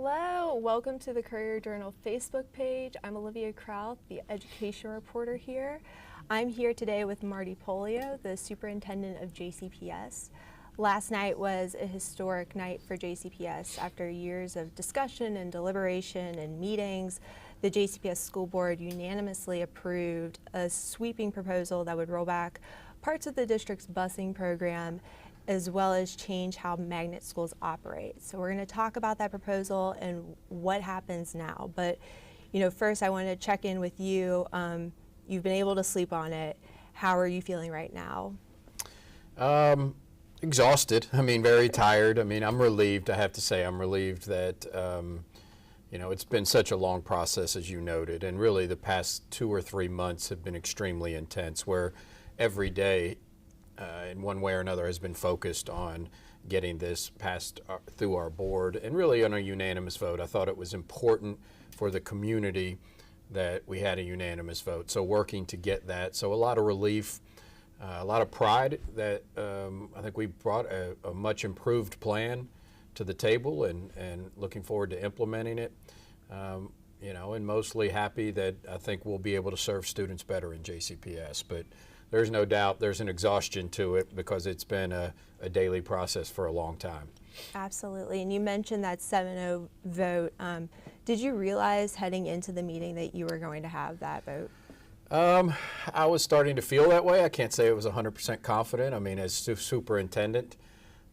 Hello, welcome to the Courier Journal Facebook page. I'm Olivia Kraut, the education reporter here. I'm here today with Marty Pollio, the superintendent of JCPS. Last night was a historic night for JCPS. After years of discussion and deliberation and meetings, the JCPS school board unanimously approved a sweeping proposal that would roll back parts of the district's busing program as well as change how magnet schools operate. So we're going to talk about that proposal and what happens now. But first I want to check in with you. You've been able to sleep on it. How are you feeling right now? Exhausted. Very tired. I'm relieved. I have to say I'm relieved that it's been such a long process, as you noted, and really the past 2 or 3 months have been extremely intense, where every day in one way or another has been focused on getting this passed through our board, and really on a unanimous vote. I thought it was important for the community that we had a unanimous vote, so working to get that. So a lot of relief, a lot of pride that I think we brought a much improved plan to the table, and looking forward to implementing it. And mostly happy that I think we'll be able to serve students better in JCPS. But there's no doubt there's an exhaustion to it because it's been a daily process for a long time. Absolutely, and you mentioned that 7-0 vote. Did you realize heading into the meeting that you were going to have that vote? I was starting to feel that way. I can't say I was 100% confident. As superintendent,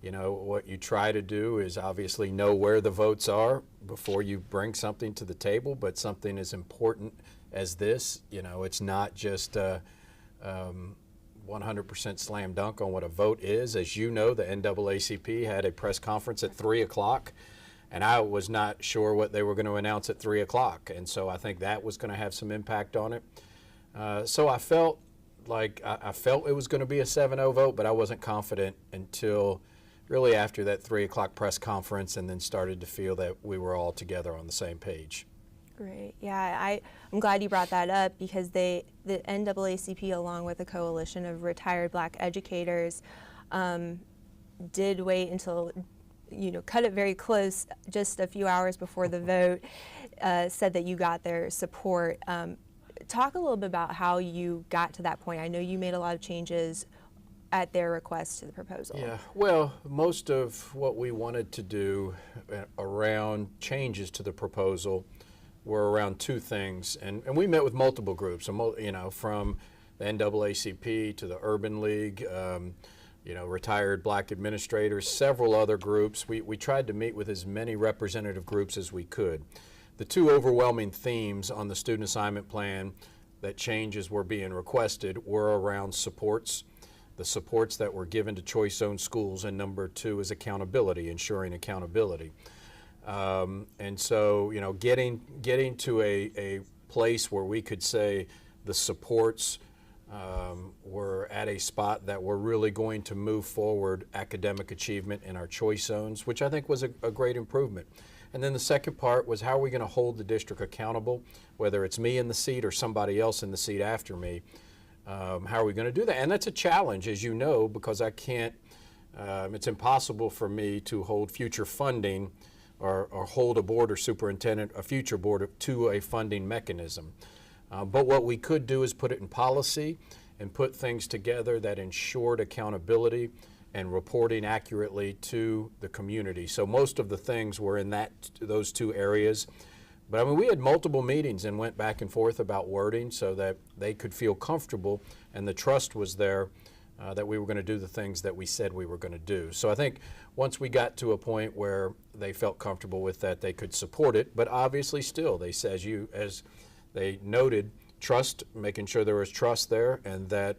what you try to do is obviously know where the votes are before you bring something to the table, but something as important as this, it's not just 100% slam dunk on what a vote is. As you know, the NAACP had a press conference at 3 o'clock, and I was not sure what they were going to announce at 3 o'clock, and so I think that was going to have some impact on it. So I felt like I felt it was going to be a 7-0 vote, but I wasn't confident until really after that 3 o'clock press conference, and then started to feel that we were all together on the same page. Great. Yeah, I'm glad you brought that up, because the NAACP, along with a coalition of retired black educators, did wait until, cut it very close, just a few hours before the vote, said that you got their support. Talk a little bit about how you got to that point. I know you made a lot of changes at their request to the proposal. Yeah, well, most of what we wanted to do around changes to the proposal were around two things, and we met with multiple groups, from the NAACP to the Urban League, retired black administrators, several other groups. We tried to meet with as many representative groups as we could. The two overwhelming themes on the student assignment plan that changes were being requested were around supports, the supports that were given to choice zone schools, and number two is accountability, ensuring accountability. And so, getting to a place where we could say the supports were at a spot that we're really going to move forward academic achievement in our choice zones, which I think was a great improvement. And then the second part was, how are we going to hold the district accountable, whether it's me in the seat or somebody else in the seat after me? How are we going to do that? And that's a challenge, as you know, because I can't, it's impossible for me to hold future funding or hold a board or superintendent, a future board, to a funding mechanism. But what we could do is put it in policy and put things together that ensured accountability and reporting accurately to the community. So most of the things were in those two areas. But we had multiple meetings and went back and forth about wording so that they could feel comfortable, and the trust was there that we were going to do the things that we said we were going to do. So I think once we got to a point where they felt comfortable with that, they could support it. But obviously still, they said, as they noted, trust, making sure there was trust there, and that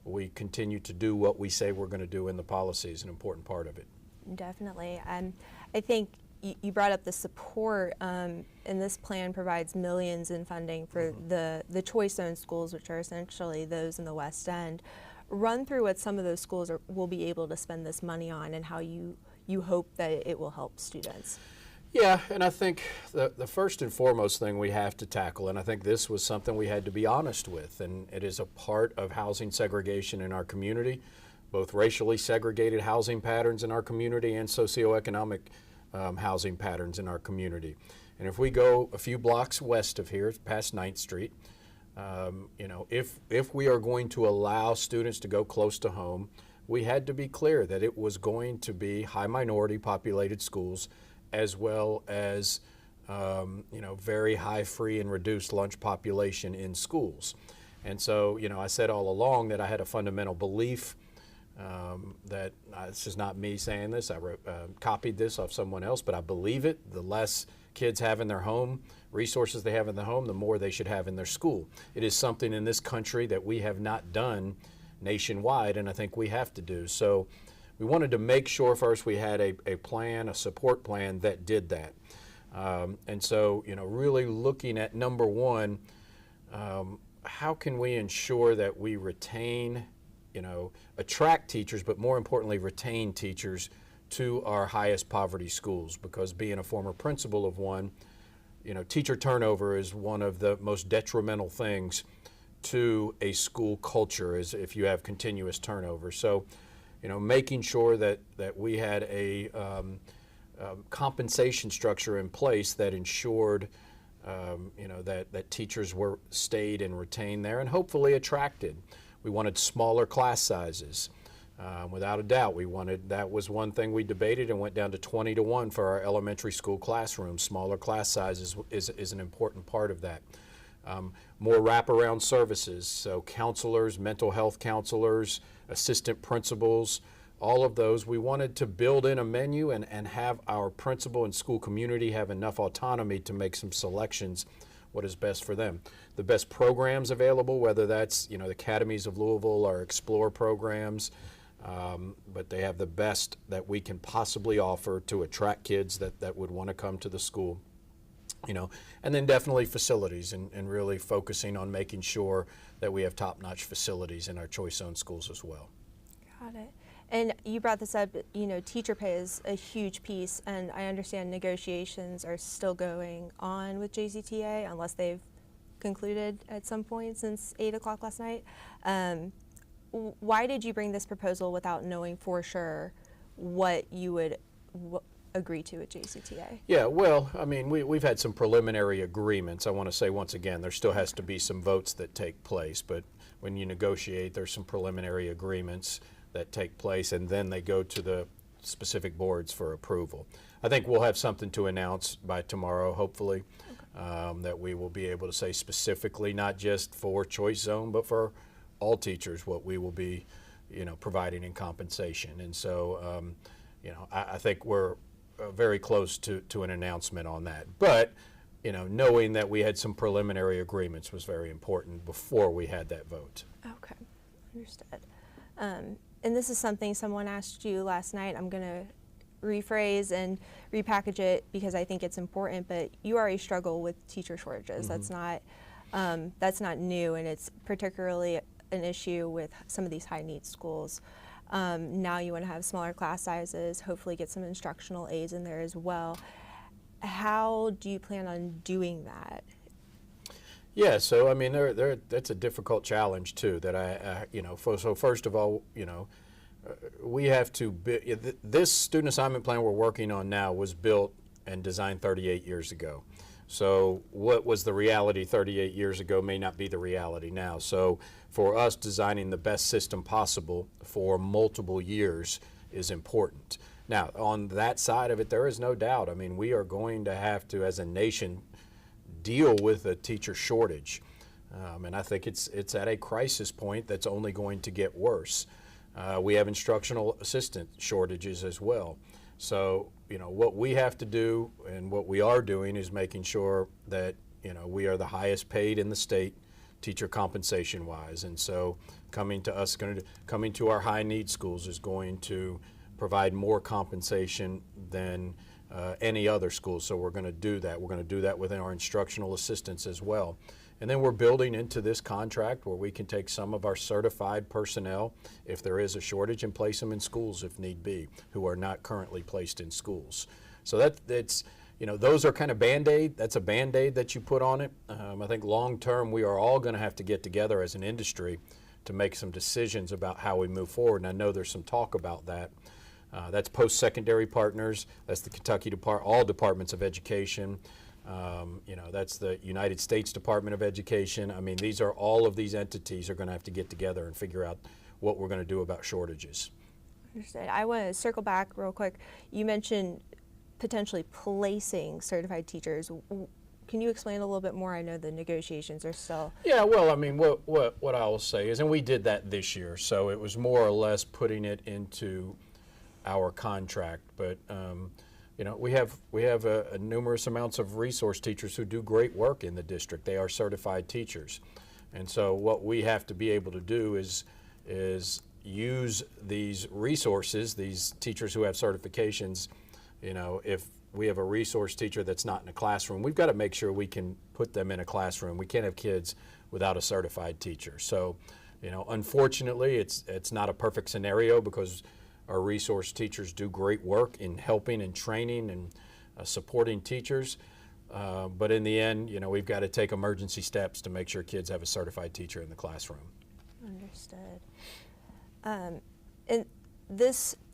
we continue to do what we say we're going to do in the policy is an important part of it. Definitely. I think you brought up the support, and this plan provides millions in funding for the choice zone schools, which are essentially those in the West End. Run through what some of those schools will be able to spend this money on, and how you hope that it will help students. Yeah, and I think the first and foremost thing we have to tackle, and I think this was something we had to be honest with, and it is a part of housing segregation in our community, both racially segregated housing patterns in our community and socioeconomic housing patterns in our community. And if we go a few blocks west of here, past 9th Street, if we are going to allow students to go close to home, we had to be clear that it was going to be high minority populated schools, as well as very high free and reduced lunch population in schools. And so, I said all along that I had a fundamental belief that this is not me saying this, I copied this off someone else, but I believe it. The less kids have in their home, resources they have in the home, the more they should have in their school. It is something in this country that we have not done nationwide, and I think we have to do. So we wanted to make sure first we had a plan, a support plan that did that. And so, really looking at number one, how can we ensure that we retain, attract teachers, but more importantly, retain teachers to our highest poverty schools? Because being a former principal of one, teacher turnover is one of the most detrimental things to a school culture, is if you have continuous turnover. So, making sure that we had a compensation structure in place that ensured that teachers stayed and retained there, and hopefully attracted. We wanted smaller class sizes. Without a doubt, that was one thing we debated and went down to 20-1 for our elementary school classrooms. Smaller class sizes is an important part of that. More wraparound services, so counselors, mental health counselors, assistant principals, all of those. We wanted to build in a menu and have our principal and school community have enough autonomy to make some selections, what is best for them. The best programs available, whether that's the Academies of Louisville or Explore programs, but they have the best that we can possibly offer to attract kids that would want to come to the school. And then definitely facilities, and really focusing on making sure that we have top-notch facilities in our choice zone schools as well. Got it. And you brought this up, teacher pay is a huge piece, and I understand negotiations are still going on with JCTA unless they've concluded at some point since 8 o'clock last night. Why did you bring this proposal without knowing for sure what you would agree to at JCTA? Yeah, well, we've had some preliminary agreements. I want to say once again, there still has to be some votes that take place, but when you negotiate, there's some preliminary agreements that take place, and then they go to the specific boards for approval. I think we'll have something to announce by tomorrow, hopefully, that we will be able to say specifically, not just for choice zone, but for all teachers, what we will be, providing in compensation. And so, I think we're very close to an announcement on that. But, knowing that we had some preliminary agreements was very important before we had that vote. Okay, understood. And this is something someone asked you last night. I'm going to rephrase and repackage it because I think it's important, but you already struggle with teacher shortages. Mm-hmm. That's not new, and it's particularly an issue with some of these high needs schools. Now you want to have smaller class sizes, hopefully get some instructional aides in there as well. How do you plan on doing that? Yeah, so that's a difficult challenge too. That so first of all, we have to. This student assignment plan we're working on now was built and designed 38 years ago. So what was the reality 38 years ago may not be the reality now. So for us, designing the best system possible for multiple years is important. Now, on that side of it, there is no doubt. We are going to have to, as a nation, deal with a teacher shortage. And I think it's at a crisis point that's only going to get worse. We have instructional assistant shortages as well. So, what we have to do and what we are doing is making sure that, we are the highest paid in the state teacher compensation wise. And so coming to our high need schools is going to provide more compensation than any other school. So we're going to do that. We're going to do that within our instructional assistants as well. And then we're building into this contract where we can take some of our certified personnel, if there is a shortage, and place them in schools if need be, who are not currently placed in schools. So that's those are kind of Band-Aid. That's a Band-Aid that you put on it. I think long term we are all going to have to get together as an industry to make some decisions about how we move forward. And I know there's some talk about that. That's post-secondary partners. That's the Kentucky all departments of education. That's the United States Department of Education. I mean, all of these entities are going to have to get together and figure out what we're going to do about shortages. Understood. I want to circle back real quick. You mentioned potentially placing certified teachers. Can you explain a little bit more? I know the negotiations are still. Yeah, well, I mean, what I will say is, and we did that this year, so it was more or less putting it into our contract. But we have a numerous amounts of resource teachers who do great work in the district. They are certified teachers, and so what we have to be able to do is use these resources, these teachers who have certifications. If we have a resource teacher that's not in a classroom, we've got to make sure we can put them in a classroom. We can't have kids without a certified teacher. So, unfortunately, it's not a perfect scenario because our resource teachers do great work in helping and training and supporting teachers. But in the end, we've got to take emergency steps to make sure kids have a certified teacher in the classroom. Understood. And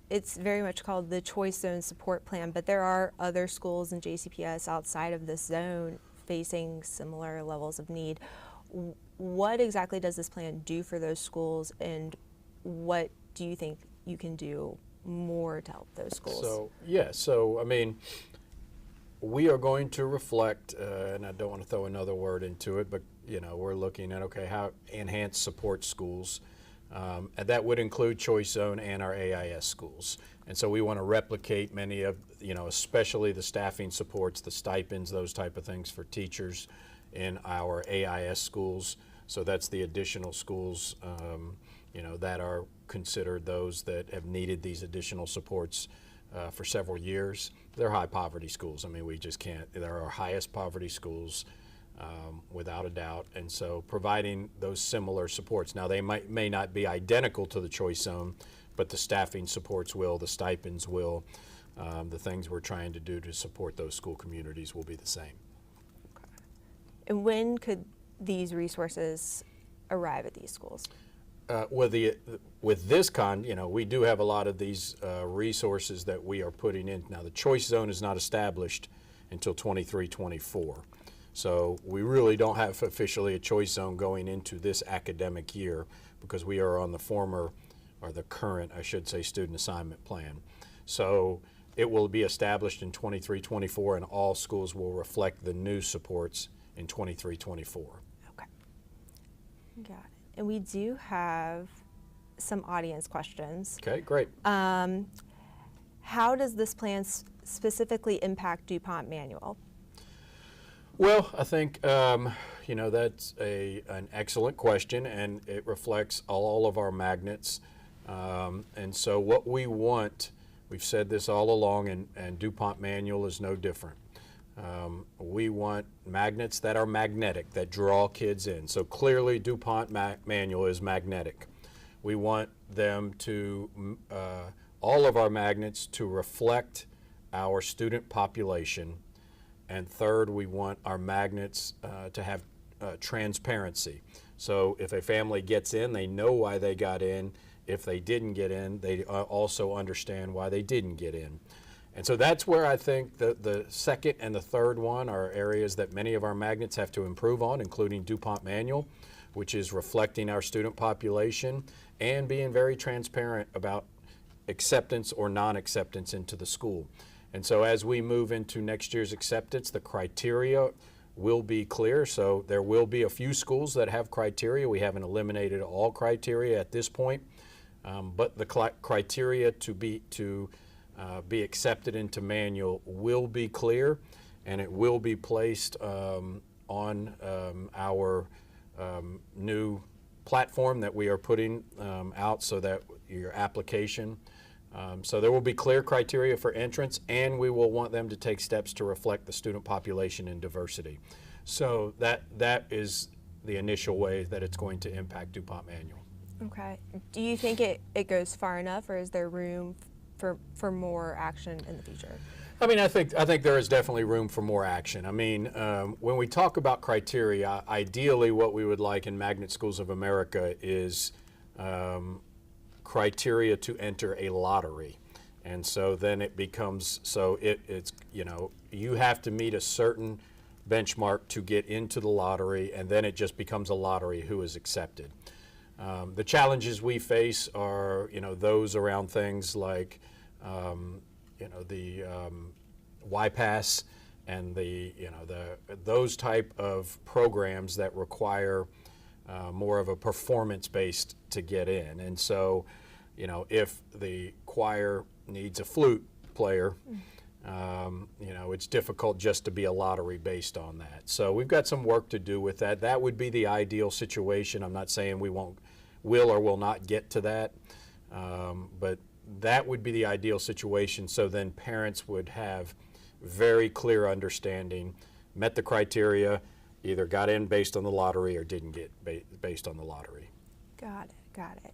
it's very much called the Choice Zone Support Plan, but there are other schools in JCPS outside of this zone facing similar levels of need. What exactly does this plan do for those schools, and what do you think you can do more to help those schools? So I mean, we are going to reflect, and I don't want to throw another word into it, but we're looking at, okay, how enhanced support schools. And that would include Choice Zone and our AIS schools. And so we want to replicate many of, especially the staffing supports, the stipends, those type of things for teachers in our AIS schools. So that's the additional schools, that are considered those that have needed these additional supports for several years. They're high poverty schools. I mean, we just can't, they're our highest poverty schools. Without a doubt, and so providing those similar supports. Now they may not be identical to the Choice Zone, but the staffing supports will, the stipends will, the things we're trying to do to support those school communities will be the same. Okay. And when could these resources arrive at these schools? With this we do have a lot of these resources that we are putting in. Now the Choice Zone is not established until 23-24. So we really don't have officially a Choice Zone going into this academic year because we are on the current, I should say, student assignment plan. So it will be established in 23-24, and all schools will reflect the new supports in 23-24. Okay. Got it. And we do have some audience questions. Okay, great. How does this plan specifically impact DuPont Manual? Well, I think that's an excellent question, and it reflects all of our magnets. And so what we want, we've said this all along, and DuPont Manual is no different. We want magnets that are magnetic, that draw kids in. So clearly DuPont Manual is magnetic. We want them to, all of our magnets to reflect our student population. And third, we want our magnets to have transparency. So if a family gets in, they know why they got in. If they didn't get in, they also understand why they didn't get in. And so that's where I think the second and the third one are areas that many of our magnets have to improve on, including DuPont Manual, which is reflecting our student population and being very transparent about acceptance or non-acceptance into the school. And so as we move into next year's acceptance, the criteria will be clear. So there will be a few schools that have criteria. We haven't eliminated all criteria at this point, but the criteria to be accepted into manual will be clear, and it will be placed on our new platform that we are putting out, so that your application. So there will be clear criteria for entrance, and we will want them to take steps to reflect the student population and diversity. So that is the initial way that it's going to impact DuPont Manual. Okay. Do you think it goes far enough, or is there room for more action in the future? I mean, I think there is definitely room for more action. I mean, when we talk about criteria, ideally what we would like in Magnet Schools of America is criteria to enter a lottery. And so then it becomes, so it's, you know, you have to meet a certain benchmark to get into the lottery, and then it just becomes a lottery who is accepted. The challenges we face are, you know, those around things like, you know, the YPass and the, you know, those type of programs that require more of a performance-based to get in. And so, you know, if the choir needs a flute player, you know, it's difficult just to be a lottery based on that. So we've got some work to do with that. That would be the ideal situation. I'm not saying we will or will not get to that, but that would be the ideal situation. So then parents would have very clear understanding, met the criteria, either got in based on the lottery or didn't get based on the lottery. Got it, got it.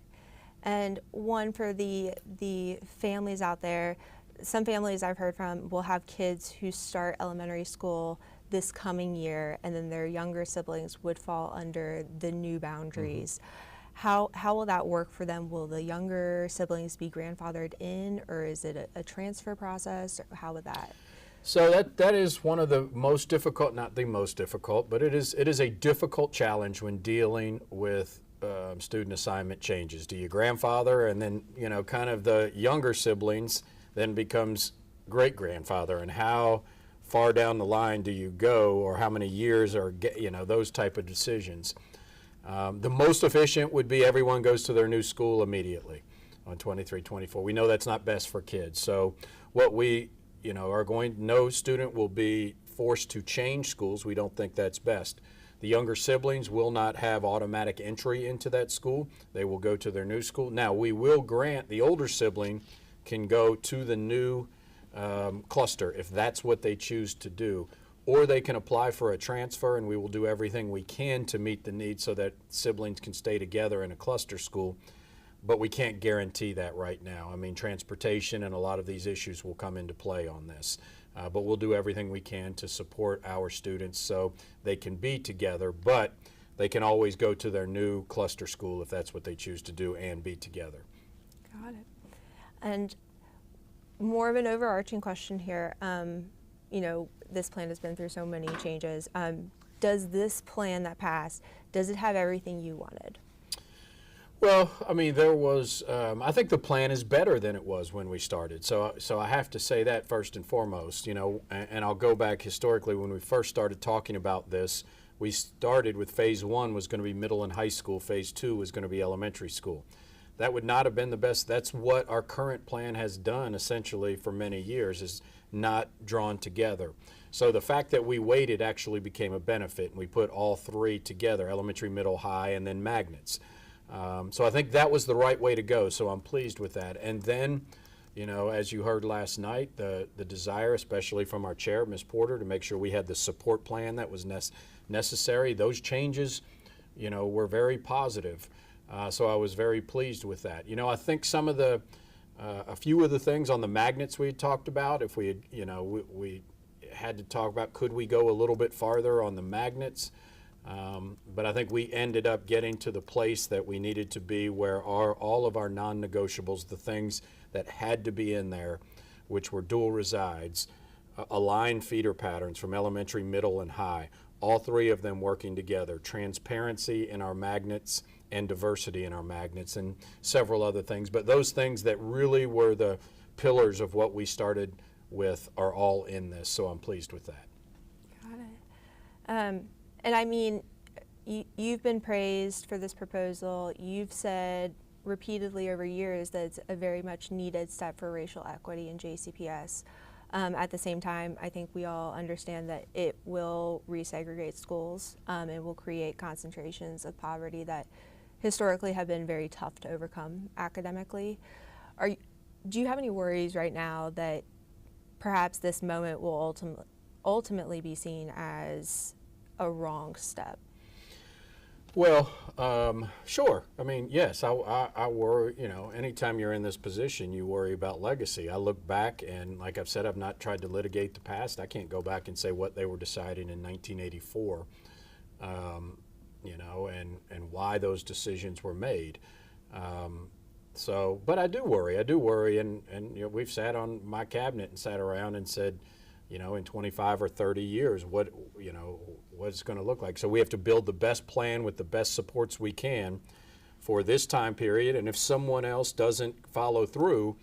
And one for the families out there, some families I've heard from will have kids who start elementary school this coming year, and then their younger siblings would fall under the new boundaries. How will that work for them? Will the younger siblings be grandfathered in, or is it a transfer process? Or how would that? So that is one of the most difficult, not the most difficult, but it is a difficult challenge when dealing with student assignment changes. Do you grandfather, and then, you know, kind of the younger siblings then becomes great-grandfather, and how far down the line do you go, or how many years, or, you know, those type of decisions. The most efficient would be everyone goes to their new school immediately on 23-24. We know that's not best for kids. So what we, you know, are going, no student will be forced to change schools. We don't think that's best. The younger siblings will not have automatic entry into that school. They will go to their new school. Now, we will grant the older sibling can go to the new cluster if that's what they choose to do. Or they can apply for a transfer, and we will do everything we can to meet the needs so that siblings can stay together in a cluster school. But we can't guarantee that right now. I mean, transportation and a lot of these issues will come into play on this. But we'll do everything we can to support our students so they can be together, but they can always go to their new cluster school if that's what they choose to do and be together. Got it. And more of an overarching question here. You know, this plan has been through so many changes. Does this plan that passed, does it have everything you wanted? Well, I mean, there was, I think the plan is better than it was when we started. So I have to say that first and foremost, you know, and I'll go back historically when we first started talking about this. We started with phase 1 was going to be middle and high school. Phase 2 was going to be elementary school. That would not have been the best. That's what our current plan has done essentially for many years, is not drawn together. So the fact that we waited actually became a benefit, and we put all three together, elementary, middle, high, and then magnets. So I think that was the right way to go, so I'm pleased with that. And then, you know, as you heard last night, the desire, especially from our chair, Ms. Porter, to make sure we had the support plan that was necessary, those changes, you know, were very positive. So I was very pleased with that. You know, I think some of the, a few of the things on the magnets we had talked about, if we had, you know, we had to talk about, could we go a little bit farther on the magnets? But I think we ended up getting to the place that we needed to be, where all of our non-negotiables, the things that had to be in there, which were dual resides, aligned feeder patterns from elementary, middle, and high, all three of them working together, transparency in our magnets and diversity in our magnets, and several other things. But those things that really were the pillars of what we started with are all in this, so I'm pleased with that. Got it. And I mean, you've been praised for this proposal. You've said repeatedly over years that it's a very much needed step for racial equity in JCPS. At the same time, I think we all understand that it will resegregate schools. It will create concentrations of poverty that historically have been very tough to overcome academically. Do you have any worries right now that perhaps this moment will ultimately be seen as a wrong step? Well, sure. I mean, yes, I worry, you know, anytime you're in this position, you worry about legacy. I look back, and like I've said, I've not tried to litigate the past. I can't go back and say what they were deciding in 1984, you know, and why those decisions were made. But I do worry. And you know, we've sat on my cabinet and sat around and said, you know, in 25 or 30 years, what it's going to look like. So we have to build the best plan with the best supports we can for this time period. And if someone else doesn't follow through,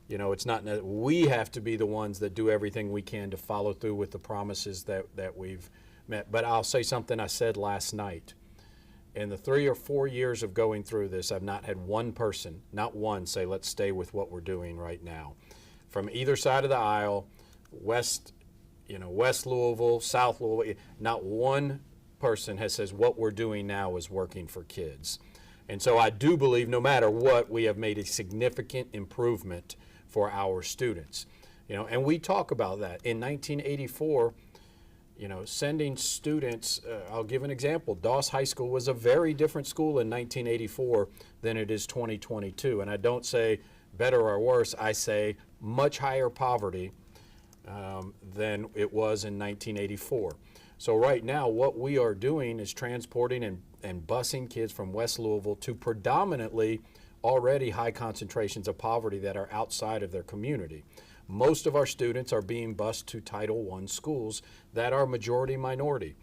you know, it's not we have to be the ones that do everything we can to follow through with the promises that we've met. But I'll say something I said last night. In the 3 or 4 years of going through this, I've not had one person, not one, say, let's stay with what we're doing right now. From either side of the aisle, West Louisville, South Louisville, not one person has says what we're doing now is working for kids. And so I do believe no matter what, we have made a significant improvement for our students. You know, and we talk about that. In 1984, you know, sending students, I'll give an example. Doss High School was a very different school in 1984 than it is 2022. And I don't say better or worse, I say much higher poverty than it was in 1984. So right now, what we are doing is transporting and busing kids from West Louisville to predominantly already high concentrations of poverty that are outside of their community. Most of our students are being bused to Title I schools that are majority minority.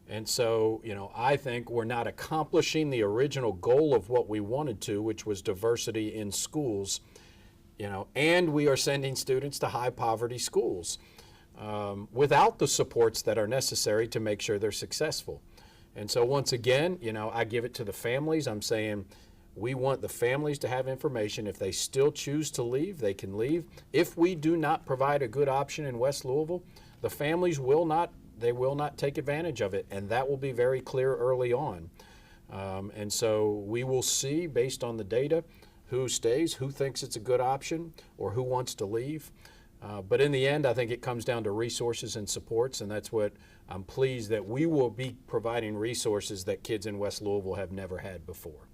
And so, you know, I think we're not accomplishing the original goal of what we wanted to, which was diversity in schools, you know, and we are sending students to high poverty schools without the supports that are necessary to make sure they're successful. And so once again, you know, I give it to the families. I'm saying, we want the families to have information. If they still choose to leave, they can leave. If we do not provide a good option in West Louisville, the families will not take advantage of it, and that will be very clear early on. And so we will see, based on the data, who stays, who thinks it's a good option, or who wants to leave. But in the end, I think it comes down to resources and supports, and that's what I'm pleased that we will be providing resources that kids in West Louisville have never had before.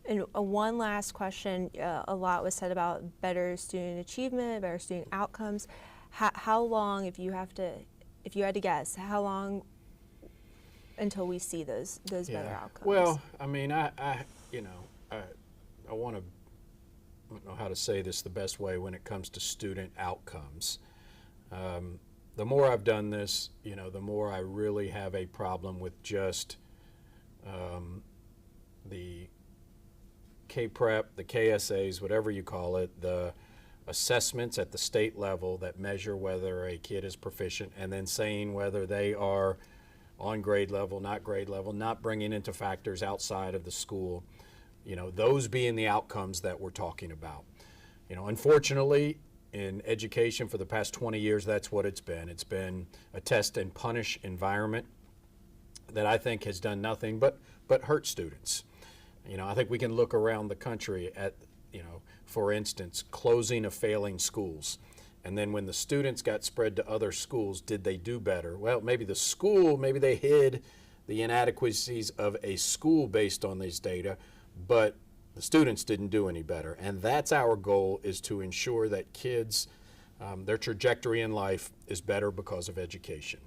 And one last question, a lot was said about better student achievement, better student outcomes. How long, if you had to guess, how long until we see those better outcomes? Well, I mean, I want to, I don't know how to say this the best way when it comes to student outcomes. The more I've done this, you know, the more I really have a problem with just the K-Prep, the KSAs, whatever you call it, the assessments at the state level that measure whether a kid is proficient, and then saying whether they are on grade level, not bringing into factors outside of the school, you know, those being the outcomes that we're talking about. You know, unfortunately, in education for the past 20 years, that's what it's been. It's been a test and punish environment that I think has done nothing but hurt students. You know, I think we can look around the country at, you know, for instance, closing of failing schools. And then when the students got spread to other schools, did they do better? Well, maybe the school, maybe they hid the inadequacies of a school based on these data, but the students didn't do any better. And that's our goal, is to ensure that kids, their trajectory in life is better because of education.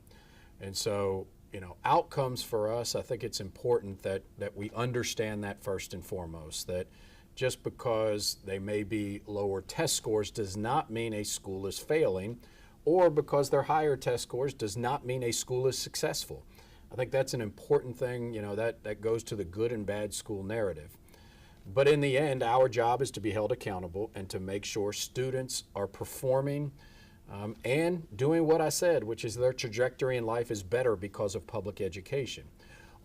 And so, you know, outcomes for us, I think it's important that we understand that first and foremost, that just because they may be lower test scores does not mean a school is failing, or because they're higher test scores does not mean a school is successful. I think that's an important thing, you know, that goes to the good and bad school narrative. But in the end, our job is to be held accountable and to make sure students are performing and doing what I said, which is their trajectory in life is better because of public education.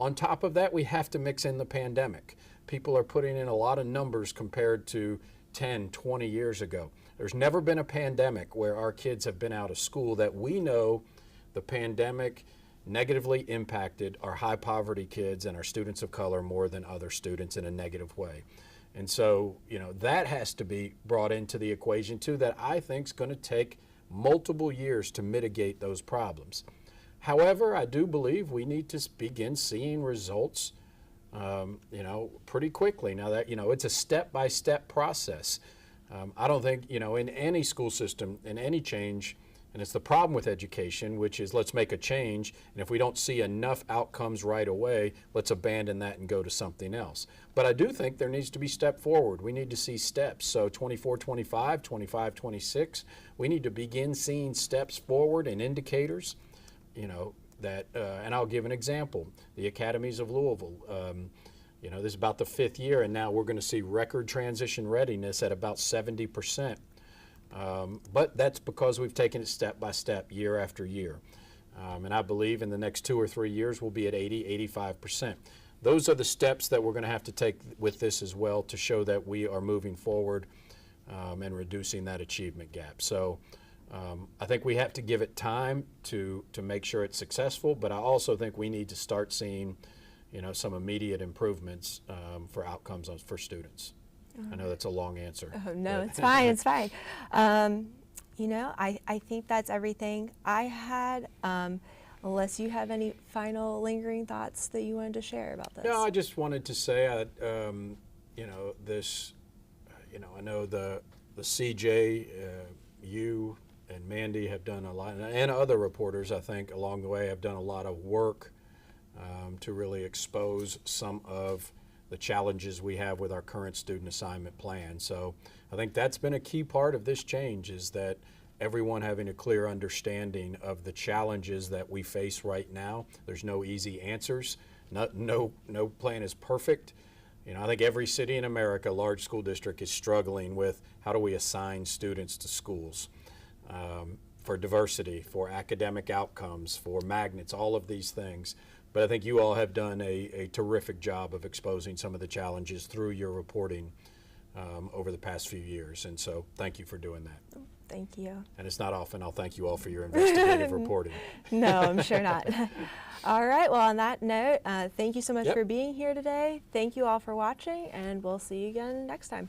On top of that, we have to mix in the pandemic. People are putting in a lot of numbers compared to 10, 20 years ago. There's never been a pandemic where our kids have been out of school that we know the pandemic negatively impacted our high poverty kids and our students of color more than other students in a negative way. And so, you know, that has to be brought into the equation too, that I think is going to take multiple years to mitigate those problems. However, I do believe we need to begin seeing results, you know, pretty quickly. Now that, you know, it's a step-by-step process. I don't think, you know, in any school system, in any change, And it's the problem with education, which is let's make a change, and if we don't see enough outcomes right away, let's abandon that and go to something else. But I do think there needs to be step forward. We need to see steps. So 24, 25, 25, 26, we need to begin seeing steps forward and indicators, you know, that, and I'll give an example. The Academies of Louisville, you know, this is about the 5th year, and now we're going to see record transition readiness at about 70%. But that's because we've taken it step by step, year after year. And I believe in the next 2 or 3 years we'll be at 80, 85%. Those are the steps that we're going to have to take with this as well to show that we are moving forward and reducing that achievement gap. So I think we have to give it time to make sure it's successful, but I also think we need to start seeing, you know, some immediate improvements for outcomes for students. I know that's a long answer. Oh, no, it's fine, it's fine. You know, I think that's everything I had, unless you have any final lingering thoughts that you wanted to share about this. No, I just wanted to say, you know, this, you know, I know the CJ, you and Mandy have done a lot, and other reporters, I think, along the way have done a lot of work to really expose some of the challenges we have with our current student assignment plan. So I think that's been a key part of this change, is that everyone having a clear understanding of the challenges that we face right now. There's no easy answers. No plan is perfect. You know, I think every city in America, large school district, is struggling with how do we assign students to schools for diversity, for academic outcomes, for magnets, all of these things. But I think you all have done a terrific job of exposing some of the challenges through your reporting over the past few years. And so thank you for doing that. Thank you. And it's not often I'll thank you all for your investigative reporting. No, I'm sure not. All right, well, on that note, thank you so much Yep. for being here today. Thank you all for watching, and we'll see you again next time.